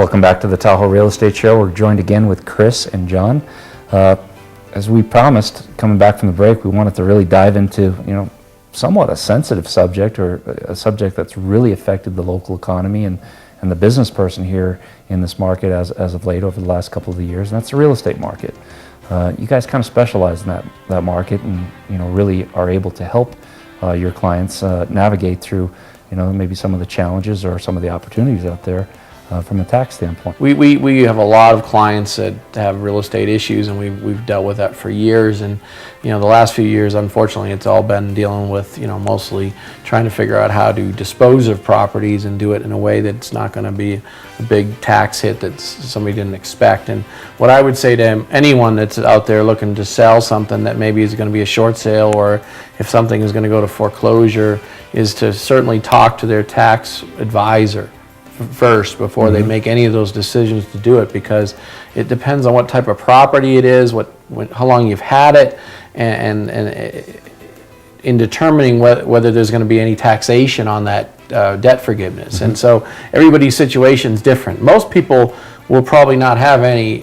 Welcome back to the Tahoe Real Estate Show. We're joined again with Chris and John. As we promised, coming back from the break, we wanted to really dive into, somewhat a sensitive subject, or a subject that's really affected the local economy and the business person here in this market as of late over the last couple of years, and that's the real estate market. You guys kind of specialize in that market, and really are able to help your clients navigate through maybe some of the challenges or some of the opportunities out there from a tax standpoint. We have a lot of clients that have real estate issues, and we've dealt with that for years. And the last few years, unfortunately, it's all been dealing with mostly trying to figure out how to dispose of properties and do it in a way that's not going to be a big tax hit that somebody didn't expect. And what I would say to anyone that's out there looking to sell something that maybe is going to be a short sale, or if something is going to go to foreclosure, is to certainly talk to their tax advisor first before they make any of those decisions to do it, because it depends on what type of property it is, how long you've had it, and in determining whether there's going to be any taxation on that debt forgiveness. And so everybody's situation is different. Most people will probably not have any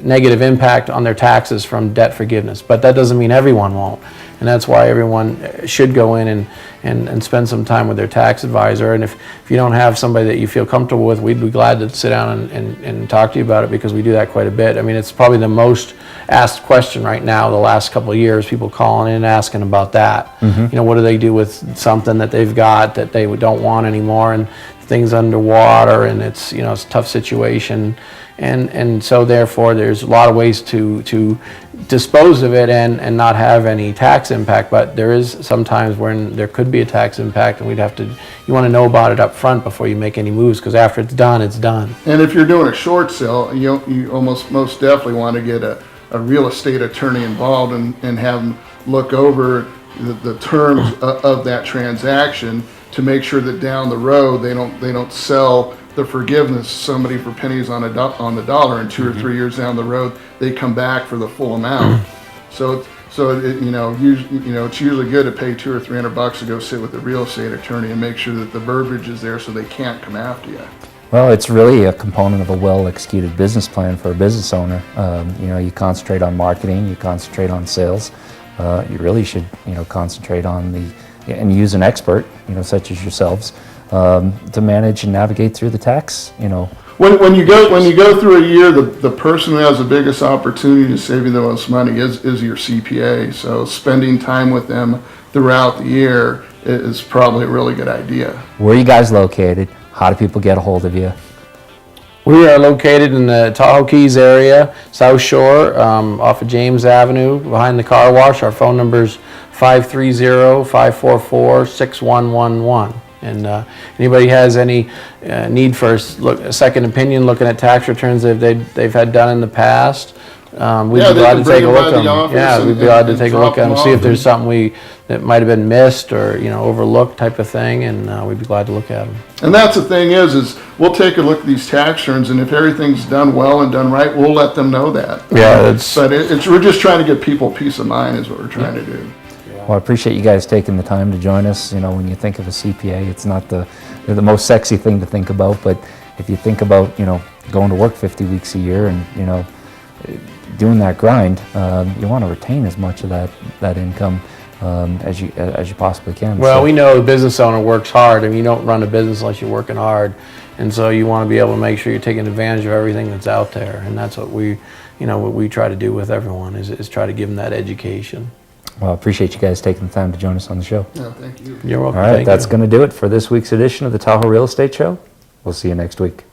negative impact on their taxes from debt forgiveness, but that doesn't mean everyone won't. And that's why everyone should go in and spend some time with their tax advisor. And if you don't have somebody that you feel comfortable with, we'd be glad to sit down and talk to you about it, because we do that quite a bit. I mean, it's probably the most asked question right now the last couple of years, people calling in asking about that. What do they do with something that they've got that they don't want anymore, and things underwater, and it's it's a tough situation. And so therefore there's a lot of ways to dispose of it and not have any tax impact, but there is sometimes when there could be a tax impact, and you want to know about it up front before you make any moves, because after it's done, it's done. And if you're doing a short sale, you most definitely want to get a real estate attorney involved and have them look over the terms of that transaction to make sure that down the road they don't sell the forgiveness to somebody for pennies on the dollar, and 2 or 3 years down the road they come back for the full amount. So it's usually good to pay $200 or $300 to go sit with a real estate attorney and make sure that the verbiage is there so they can't come after you. Well, it's really a component of a well-executed business plan for a business owner. You concentrate on marketing, you concentrate on sales. You really should concentrate on and use an expert, such as yourselves, to manage and navigate through the tax, When you go through a year, the person who has the biggest opportunity to save you the most money is your CPA. So spending time with them throughout the year is probably a really good idea. Where are you guys located? How do people get a hold of you? We are located in the Tahoe Keys area, South Shore, off of James Avenue, behind the car wash. Our phone number is 530-544-6111. And anybody has any need for a second opinion looking at tax returns that they've had done in the past, we'd be glad to take a look at them. Yeah, we'd be glad to take a look at them, see if there's something that might have been missed or overlooked type of thing, and we'd be glad to look at them. And that's the thing is we'll take a look at these tax returns, and if everything's done well and done right, we'll let them know that. Yeah, but we're just trying to give people peace of mind is what we're trying to do. Well, I appreciate you guys taking the time to join us. When you think of a CPA, it's not the most sexy thing to think about, but if you think about, going to work 50 weeks a year and, doing that grind, you want to retain as much of that income as you possibly can. Well, we know the business owner works hard. I mean, you don't run a business unless you're working hard, and so you want to be able to make sure you're taking advantage of everything that's out there, and that's what we try to do with everyone is try to give them that education. Well, I appreciate you guys taking the time to join us on the show. Yeah, thank you. You're welcome. All right, that's going to do it for this week's edition of the Tahoe Real Estate Show. We'll see you next week.